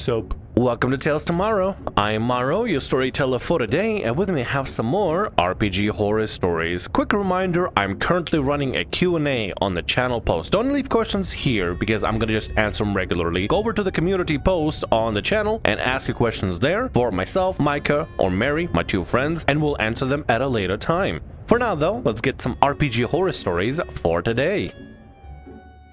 What's up? Welcome to Tales Tomorrow. I am Morrow, your storyteller for today, and with me I have some more RPG horror stories. Quick reminder, I'm currently running a Q&A on the channel post. Don't leave questions here because I'm gonna just answer them regularly. Go over to the community post on the channel and ask your questions there for myself, Micah, or Mary, my two friends, and we'll answer them at a later time. For now though, let's get some RPG horror stories for today.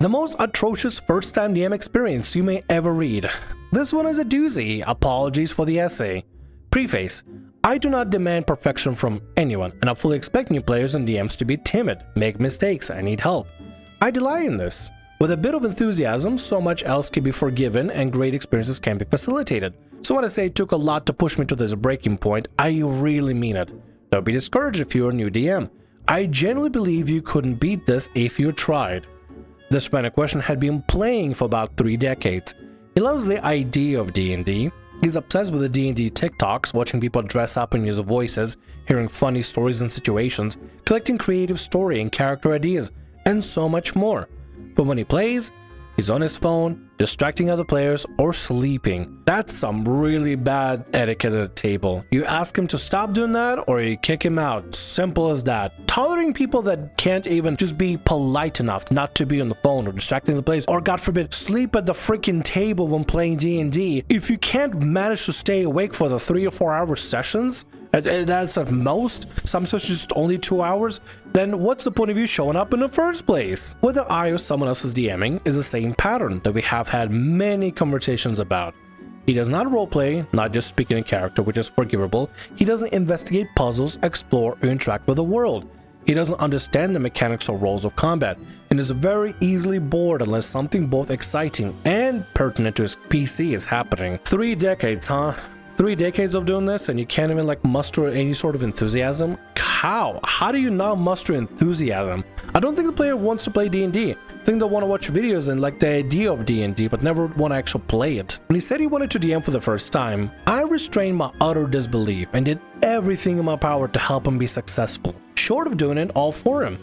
The most atrocious first-time DM experience you may ever read. This one is a doozy. Apologies for the essay. Preface. I do not demand perfection from anyone, and I fully expect new players and DMs to be timid, make mistakes, and need help. I delight in this. With a bit of enthusiasm, so much else can be forgiven and great experiences can be facilitated. So when I say it took a lot to push me to this breaking point, I really mean it. Don't be discouraged if you're a new DM. I genuinely believe you couldn't beat this if you tried. This friend in question had been playing for about 3 decades. He loves the idea of D&D. He's obsessed with the D&D TikToks, watching people dress up and use voices, hearing funny stories and situations, collecting creative story and character ideas, and so much more. But when he plays, he's on his phone, distracting other players, or sleeping. That's some really bad etiquette at the table. You ask him to stop doing that, or you kick him out. Simple as that. Tolerating people that can't even just be polite enough not to be on the phone or distracting the players, or God forbid, sleep at the freaking table when playing D&D. If you can't manage to stay awake for the 3 or 4 hour sessions, that's at most, some sessions just only 2 hours, then what's the point of you showing up in the first place? Whether I or someone else is DMing is the same pattern that we have had many conversations about. He does not roleplay, not just speaking in character, which is forgivable. He doesn't investigate puzzles, explore, or interact with the world. He doesn't understand the mechanics or roles of combat, and is very easily bored unless something both exciting and pertinent to his PC is happening. 3 decades, huh? 3 decades of doing this and you can't even muster any sort of enthusiasm? How do you not muster enthusiasm? I don't think the player wants to play D&D. I think they'll want to watch videos and like the idea of D&D, but never want to actually play it. When he said he wanted to DM for the first time, I restrained my utter disbelief and did everything in my power to help him be successful, short of doing it all for him.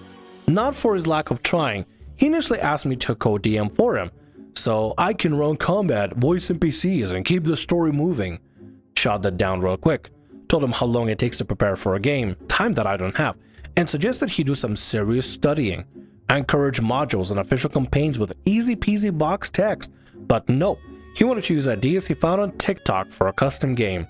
Not for his lack of trying. He initially asked me to co-DM for him, so I can run combat, voice NPCs, and keep the story moving. Shot that down real quick. Told him how long it takes to prepare for a game, time that I don't have, and suggested he do some serious studying. I encouraged modules and official campaigns with easy peasy box text, but no, he wanted to use ideas he found on TikTok for a custom game.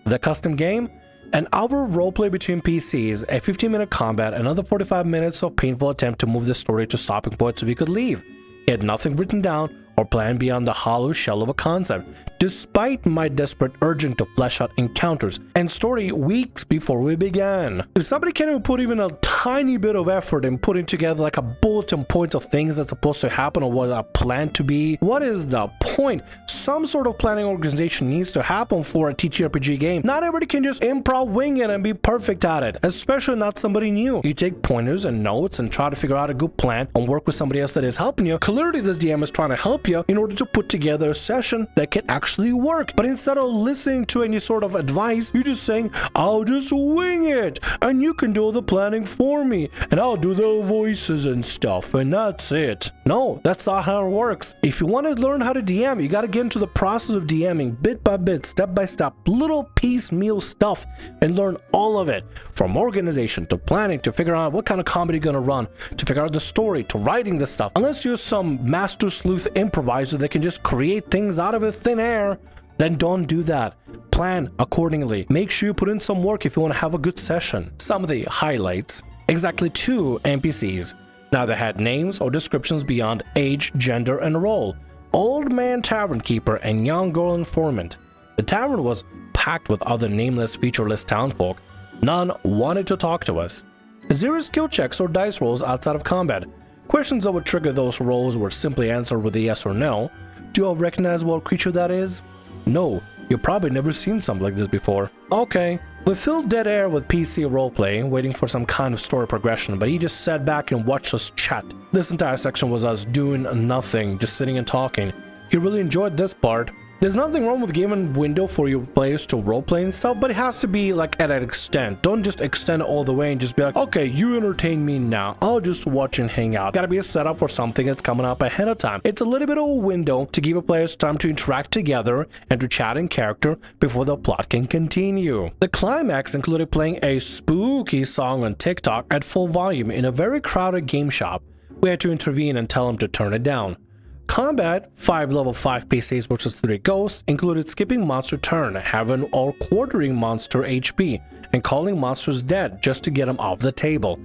The custom game? An hour of roleplay between PCs, a 15-minute combat, another 45 minutes of painful attempt to move the story to stopping point so we could leave. He had nothing written down or planned beyond the hollow shell of a concept, despite my desperate urging to flesh out encounters and story weeks before we began. If somebody can't even put even a tiny bit of effort in putting together like a bulletin point of things that's supposed to happen or what are planned to be, what is the point? Some sort of planning organization needs to happen for a TTRPG game. Not everybody can just improv wing it and be perfect at it, especially not somebody new. You take pointers and notes and try to figure out a good plan and work with somebody else that is helping you. Clearly this DM is trying to help you in order to put together a session that can actually work. But instead of listening to any sort of advice, you're just saying, I'll just wing it and you can do the planning for me and I'll do the voices and stuff and that's it. No, that's not how it works. If you want to learn how to DM, you got to get into the process of DMing bit by bit, step by step, little piecemeal stuff and learn all of it, from organization to planning to figure out what kind of comedy you're going to run, to figure out the story, to writing this stuff. Unless you're some master sleuth improviser that can just create things out of a thin air, then don't do that. Plan accordingly. Make sure you put in some work if you want to have a good session. Some of the highlights. Exactly 2 NPCs. Neither had names or descriptions beyond age, gender, and role. Old man tavern keeper and young girl informant. The tavern was packed with other nameless, featureless townfolk. None wanted to talk to us. 0 skill checks or dice rolls outside of combat. Questions that would trigger those rolls were simply answered with a yes or no. Do you all recognize what creature that is? No, you've probably never seen something like this before. Okay. We filled dead air with PC roleplay, waiting for some kind of story progression, but he just sat back and watched us chat. This entire section was us doing nothing, just sitting and talking. He really enjoyed this part. There's nothing wrong with giving window for your players to roleplay and stuff, but it has to be like at an extent. Don't just extend it all the way and just be like, okay, you entertain me now, I'll just watch and hang out. Gotta be a setup for something that's coming up ahead of time. It's a little bit of a window to give your players time to interact together and to chat in character before the plot can continue. The climax included playing a spooky song on TikTok at full volume in a very crowded game shop. We had to intervene and tell him to turn it down. Combat, 5 level 5 PCs versus 3 ghosts, included skipping monster turn, having or quartering monster HP, and calling monsters dead just to get them off the table.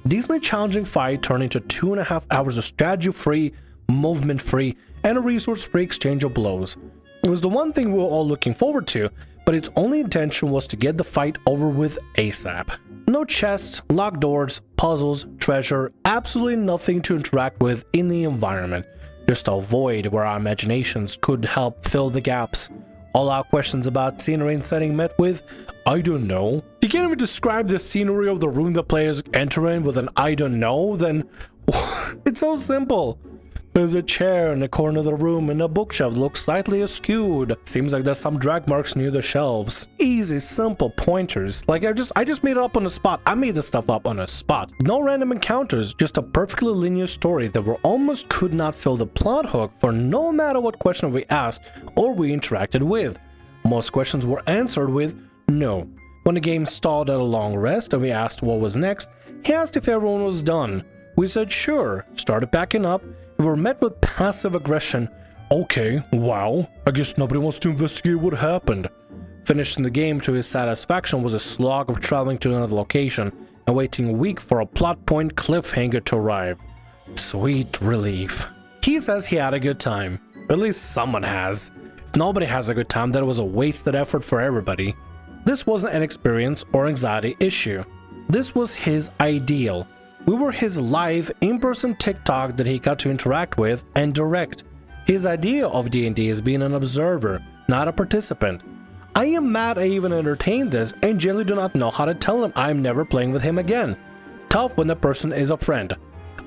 Decently challenging fight turned into 2.5 hours of strategy-free, movement-free, and a resource-free exchange of blows. It was the one thing we were all looking forward to, but its only intention was to get the fight over with ASAP. No chests, locked doors, puzzles, treasure, absolutely nothing to interact with in the environment. Just a void where our imaginations could help fill the gaps. All our questions about scenery and setting met with, I don't know. If you can't even describe the scenery of the room the players enter in with an I don't know, then it's so simple. There's a chair in the corner of the room and a bookshelf looks slightly askewed. Seems like there's some drag marks near the shelves. Easy, simple pointers. Like I just made it up on the spot. I made this stuff up on the spot. No random encounters, just a perfectly linear story that we almost could not fill the plot hook for no matter what question we asked or we interacted with. Most questions were answered with no. When the game stalled at a long rest and we asked what was next, he asked if everyone was done. We said sure, started backing up. We were met with passive aggression. Okay, wow, I guess nobody wants to investigate what happened. Finishing the game to his satisfaction was a slog of traveling to another location and waiting a week for a plot point cliffhanger to arrive. Sweet relief. He says he had a good time. At least someone has. If nobody has a good time, then it was a wasted effort for everybody. This wasn't an experience or anxiety issue. This was his ideal. We were his live, in-person TikTok that he got to interact with and direct. His idea of D&D is being an observer, not a participant. I am mad I even entertained this and generally do not know how to tell him I'm never playing with him again. Tough when the person is a friend.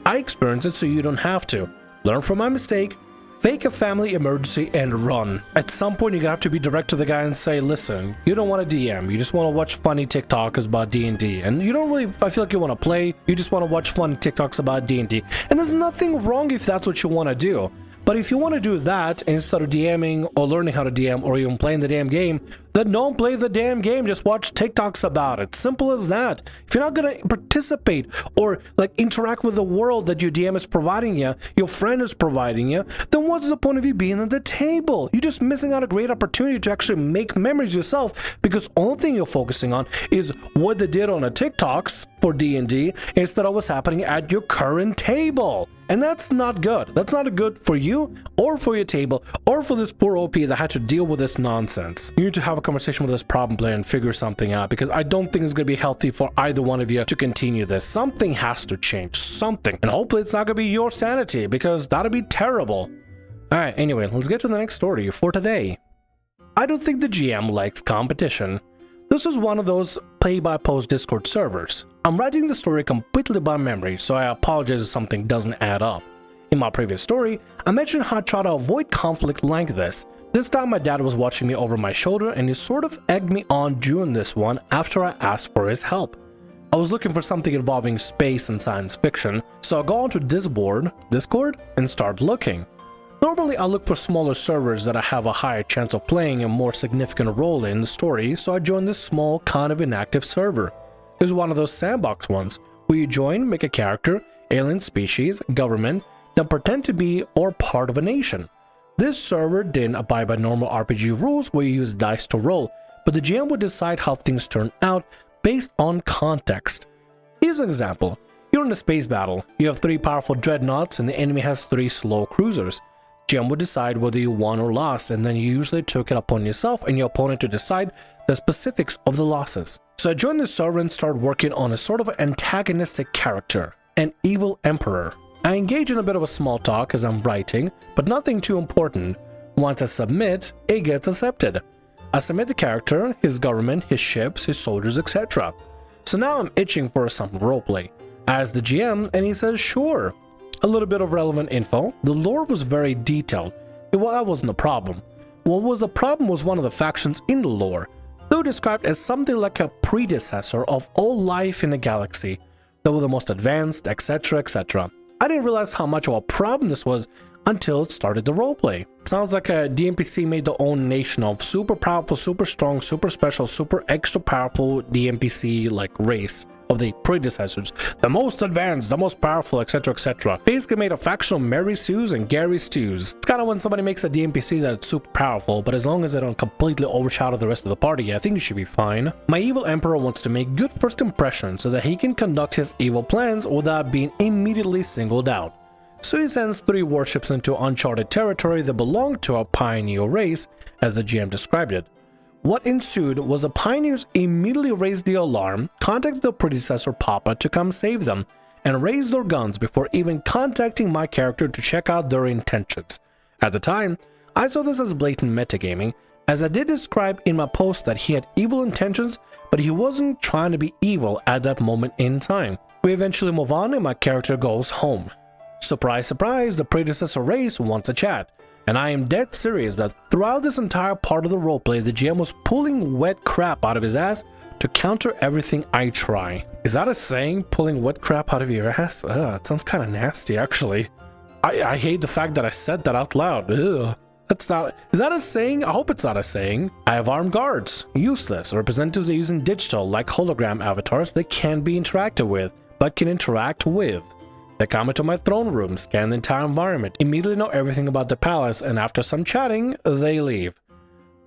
I experienced it so you don't have to. Learn from my mistake, fake a family emergency, and run. At some point, you're gonna have to be direct to the guy and say, listen, you don't want to DM, you just want to watch funny TikToks about D&D. And you don't really, I feel like you want to play, you just want to watch funny TikToks about D&D. And there's nothing wrong if that's what you want to do. But if you want to do that instead of DMing or learning how to DM or even playing the damn game, then don't play the damn game, just watch TikToks about it. Simple as that. If you're not going to participate or like interact with the world that your DM is providing you, your friend is providing you, then what's the point of you being at the table? You're just missing out a great opportunity to actually make memories yourself, because only thing you're focusing on is what they did on the TikToks for D&D instead of what's happening at your current table. And that's not good. That's not good for you or for your table or for this poor OP that had to deal with this nonsense. You need to have a conversation with this problem player and figure something out, because I don't think it's going to be healthy for either one of you to continue this. Something has to change. Something. And hopefully it's not going to be your sanity, because that'd be terrible. Alright, anyway, let's get to the next story for today. I don't think the GM likes competition. This is one of those play-by-post Discord servers. I'm writing the story completely by memory, so I apologize if something doesn't add up. In my previous story, I mentioned how I try to avoid conflict like this. This time my dad was watching me over my shoulder and he sort of egged me on during this one after I asked for his help. I was looking for something involving space and science fiction, so I go onto Discord, and start looking. Normally I look for smaller servers that I have a higher chance of playing a more significant role in the story, so I joined this small, kind of inactive server. It was one of those sandbox ones, where you join, make a character, alien species, government, then pretend to be or part of a nation. This server didn't abide by normal RPG rules where you use dice to roll, but the GM would decide how things turn out based on context. Here's an example. You're in a space battle, you have 3 powerful dreadnoughts and the enemy has 3 slow cruisers. GM would decide whether you won or lost, and then you usually took it upon yourself and your opponent to decide the specifics of the losses. So I joined the server and started working on a sort of antagonistic character, an evil emperor. I engage in a bit of a small talk as I'm writing, but nothing too important. Once I submit, it gets accepted. I submit the character, his government, his ships, his soldiers, etc. So now I'm itching for some roleplay. I ask the GM and he says sure. A little bit of relevant info. The lore was very detailed. Well, that wasn't a problem. what was the problem was one of the factions in the lore, though described as something like a predecessor of all life in the galaxy. They were the most advanced, etc, etc. I didn't realize how much of a problem this was until it started the roleplay. Sounds like a DMPC made their own nation of super powerful, super strong, super special, super extra powerful DMPC like race of the predecessors. The most advanced, the most powerful, etc, etc. Basically made a faction of Mary Sue's and Gary Stews. It's kind of when somebody makes a DMPC that's super powerful, but as long as they don't completely overshadow the rest of the party, I think you should be fine. My evil emperor wants to make good first impressions so that he can conduct his evil plans without being immediately singled out. So he sends 3 warships into uncharted territory that belonged to a pioneer race, as the GM described it. What ensued was the pioneers immediately raised the alarm, contacted the predecessor Papa to come save them, and raised their guns before even contacting my character to check out their intentions. At the time, I saw this as blatant metagaming, as I did describe in my post that he had evil intentions, but he wasn't trying to be evil at that moment in time. We eventually move on and my character goes home. Surprise, surprise, the predecessor race wants a chat. And I am dead serious that throughout this entire part of the roleplay, the GM was pulling wet crap out of his ass to counter everything I try. Is that a saying, pulling wet crap out of your ass? It sounds kind of nasty, actually. I hate the fact that I said that out loud. Ugh. That's not... Is that a saying? I hope it's not a saying. I have armed guards. Useless. Representatives are using digital, like hologram avatars that can be interacted with, but can interact with. They come into my throne room, scan the entire environment, immediately know everything about the palace, and after some chatting, they leave.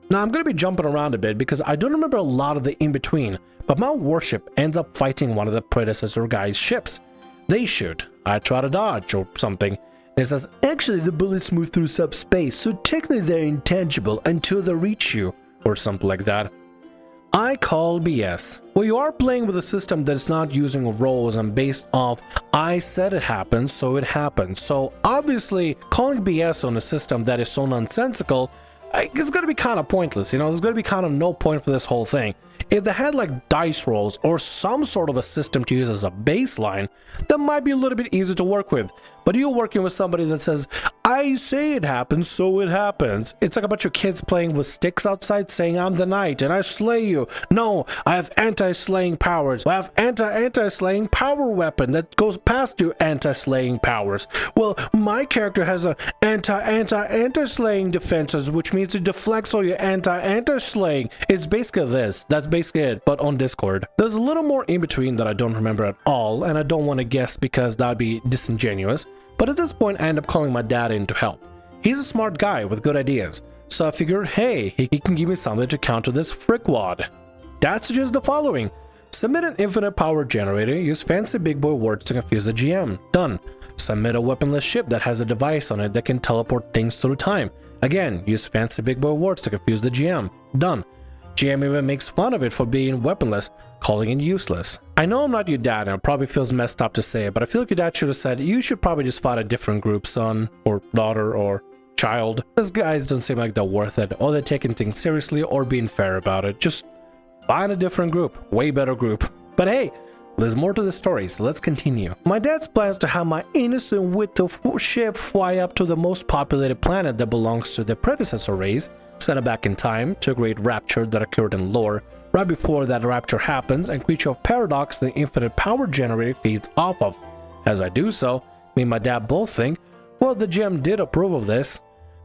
Now I'm going to be jumping around a bit because I don't remember a lot of the in-between, but my warship ends up fighting one of the predecessor guys' ships. They shoot. I try to dodge or something. And it says, actually the bullets move through subspace, so technically they're intangible until they reach you, or something like that. I call BS. Well, you are playing with a system that's not using roles and based off I said it happened, so it happened. So obviously calling BS on a system that is so nonsensical, it's going to be kind of pointless, you know, there's going to be kind of no point for this whole thing. If they had like dice rolls or some sort of a system to use as a baseline, that might be a little bit easier to work with. But you're working with somebody that says, I say it happens, so it happens. It's like a bunch of kids playing with sticks outside saying, I'm the knight and I slay you. No, I have anti-slaying powers. I have anti-slaying power weapon that goes past your anti-slaying powers. Well, my character has a anti-slaying defenses, which means it deflects all your anti-slaying. It's basically this. That's basically it, but on Discord. There's a little more in between that I don't remember at all, and I don't want to guess because that'd be disingenuous. But at this point, I end up calling my dad in to help. He's a smart guy with good ideas, so I figured, hey, he can give me something to counter this frickwad. Dad suggests the following. Submit an infinite power generator, use fancy big boy words to confuse the GM. Done. Submit a weaponless ship that has a device on it that can teleport things through time. Again, use fancy big boy words to confuse the GM. Done. GM even makes fun of it for being weaponless, calling it useless. I know I'm not your dad and it probably feels messed up to say it, but I feel like your dad should have said, you should probably just find a different group, son, or daughter, or child. These guys don't seem like they're worth it, or they're taking things seriously, or being fair about it. Just find a different group, way better group. But hey, there's more to the story, so let's continue. My dad's plans to have my innocent little ship fly up to the most populated planet that belongs to the predecessor race, send it back in time to a great rapture that occurred in lore. Right before that rapture happens, and creature of paradox the infinite power generator feeds off of. As I do so, me and my dad both think, well, the GM did approve of this.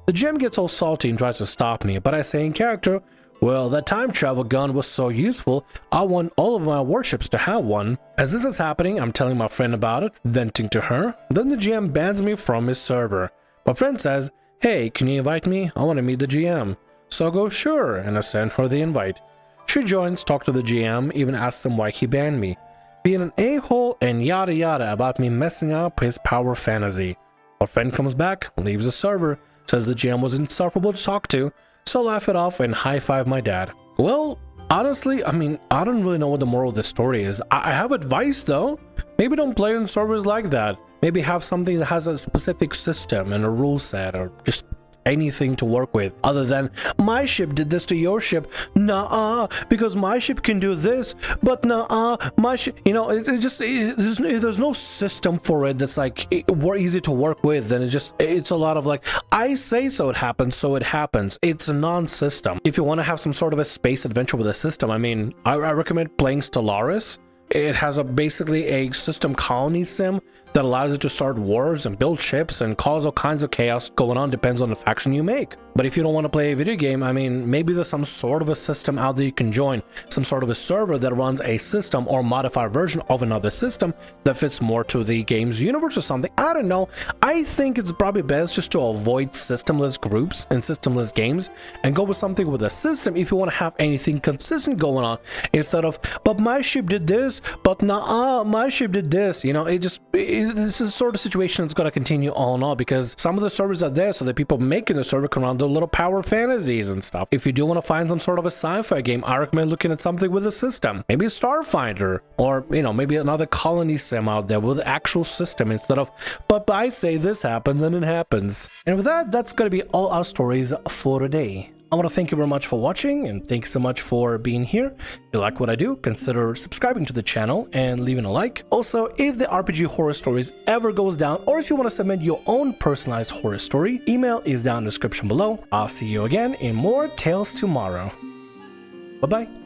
The GM gets all salty and tries to stop me, but I say in character, well, that time travel gun was so useful, I want all of my warships to have one. As this is happening, I'm telling my friend about it, venting to her. Then the GM bans me from his server. My friend says, hey, can you invite me? I want to meet the GM. So I go, sure, and I send her the invite. She joins, talks to the GM, even asks him why he banned me, being an a-hole and yada yada about me messing up his power fantasy. Our friend comes back, leaves the server, says the GM was insufferable to talk to, so I laugh it off and high-five my dad. Well, honestly, I mean, I don't really know what the moral of the story is. I have advice though. Maybe don't play on servers like that. Maybe have something that has a specific system and a rule set, or just anything to work with other than my ship did this to your ship. Nah, because my ship can do this, but nah, my ship, you know, there's no system for it that's like easy to work with. And it's a lot of like, I say so it happens, so it happens. It's a non-system. If you want to have some sort of a space adventure with a system, I mean, I recommend playing Stellaris. It has basically a system colony sim that allows you to start wars and build ships and cause all kinds of chaos going on, depends on the faction you make. But if you don't want to play a video game, I mean, maybe there's some sort of a system out there you can join, some sort of a server that runs a system or modified version of another system that fits more to the game's universe or something. I don't know. I think it's probably best just to avoid systemless groups and systemless games and go with something with a system if you want to have anything consistent going on, instead of, but my ship did this, but nah, my ship did this. You know, this is the sort of situation that's going to continue on and on, because some of the servers are there so that people making the server can run their little power fantasies and stuff. If you do want to find some sort of a sci-fi game, I recommend looking at something with a system, maybe a Starfinder, or you know, maybe another colony sim out there with an actual system, instead of, but I say this happens and it happens. And with that, that's going to be all our stories for today. I want to thank you very much for watching, and thanks so much for being here. If you like what I do, consider subscribing to the channel and leaving a like. Also, if the RPG Horror Stories ever goes down, or if you want to submit your own personalized horror story, email is down in the description below. I'll see you again in more Tales Tomorrow. Bye-bye.